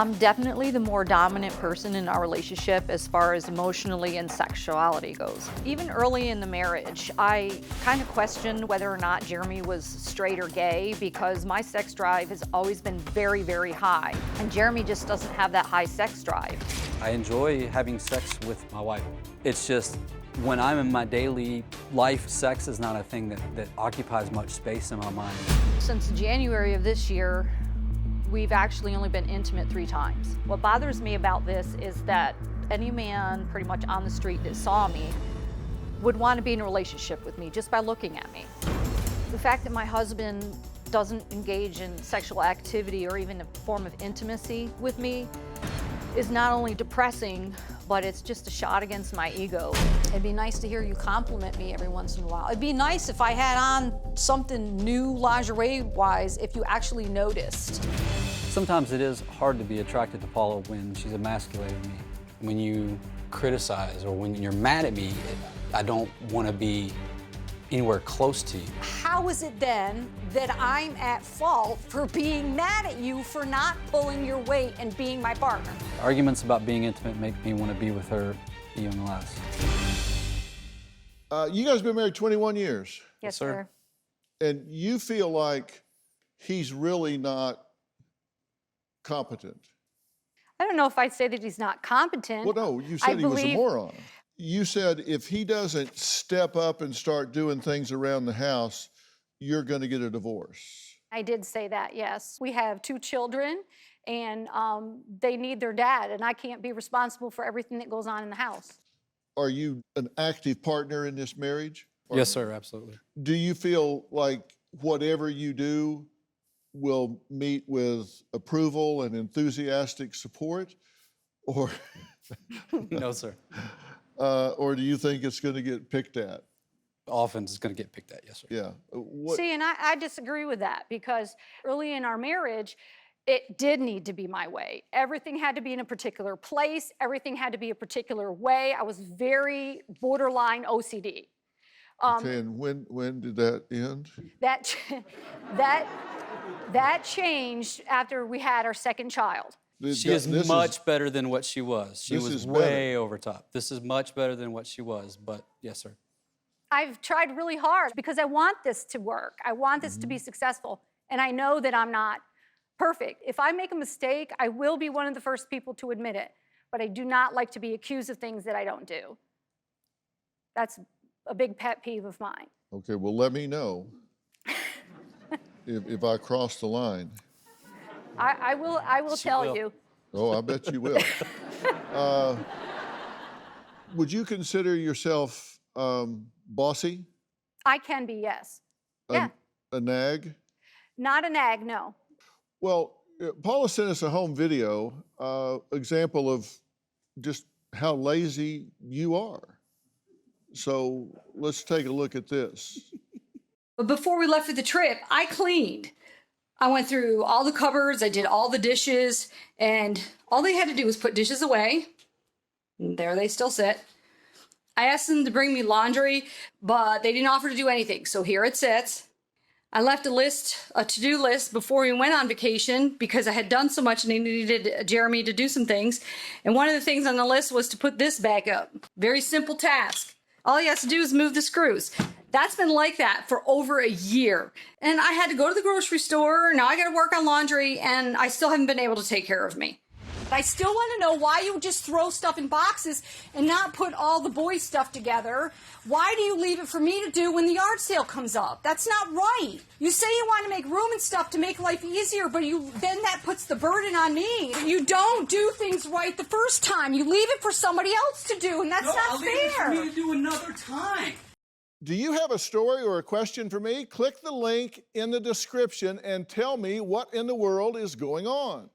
I'm definitely the more dominant person in our relationship as far as emotionally and sexuality goes. Even early in the marriage, I kind of questioned whether or not Jeremy was straight or gay because my sex drive has always been very, very high. And Jeremy just doesn't have that high sex drive. I enjoy having sex with my wife. It's just when I'm in my daily life, sex is not a thing that occupies much space in my mind. Since January of this year, we've actually only been intimate 3 times. What bothers me about this is that any man pretty much on the street that saw me would want to be in a relationship with me just by looking at me. The fact that my husband doesn't engage in sexual activity or even a form of intimacy with me is not only depressing, but it's just a shot against my ego. It'd be nice to hear you compliment me every once in a while. It'd be nice if I had on something new lingerie-wise, if you actually noticed. Sometimes it is hard to be attracted to Paula when she's emasculating me. When you criticize or when you're mad at me, I don't want to be anywhere close to you. How is it then that I'm at fault for being mad at you for not pulling your weight and being my partner? Arguments about being intimate make me want to be with her even less. You guys have been married 21 years. Yes, sir. And you feel like he's really not competent. I don't know if I'd say that he's not competent. Well, no, you said he was a moron. You said if he doesn't step up and start doing things around the house, you're going to get a divorce. I did say that, yes. We have 2 children, and they need their dad, and I can't be responsible for everything that goes on in the house. Are you an active partner in this marriage? Yes, sir, absolutely. Do you feel like whatever you do will meet with approval and enthusiastic support? Or, No, sir. or do you think it's going to get picked at? Often it's going to get picked at, yes, sir. Yeah. See, and I disagree with that, because early in our marriage, it did need to be my way. Everything had to be in a particular place. Everything had to be a particular way. I was very borderline OCD. Okay, and when did that end? That changed after we had our second child. She is much better than what she was. She was way over top. This is much better than what she was, but yes, sir. I've tried really hard because I want this to work. I want this to be successful, and I know that I'm not perfect. If I make a mistake, I will be one of the first people to admit it, but I do not like to be accused of things that I don't do. That's a big pet peeve of mine. Okay, well, let me know if I cross the line. I will tell you. Oh, I bet you will. Would you consider yourself bossy? I can be, yes. Yeah. A nag? Not a nag, no. Well, Paula sent us a home video, example of just how lazy you are. So let's take a look at this. But before we left for the trip, I cleaned. I went through all the cupboards, I did all the dishes, and all they had to do was put dishes away. And there they still sit. I asked them to bring me laundry, but they didn't offer to do anything, so here it sits. I left a to-do list before we went on vacation because I had done so much and I needed Jeremy to do some things. And one of the things on the list was to put this back up. Very simple task. All he has to do is move the screws. That's been like that for over a year. And I had to go to the grocery store, now I gotta work on laundry, and I still haven't been able to take care of me. I still want to know why you just throw stuff in boxes and not put all the boys' stuff together. Why do you leave it for me to do when the yard sale comes up? That's not right. You say you want to make room and stuff to make life easier, but then that puts the burden on me. You don't do things right the first time. You leave it for somebody else to do, and that's not I'll fair. leave it for me to do another time. Do you have a story or a question for me? Click the link in the description and tell me what in the world is going on.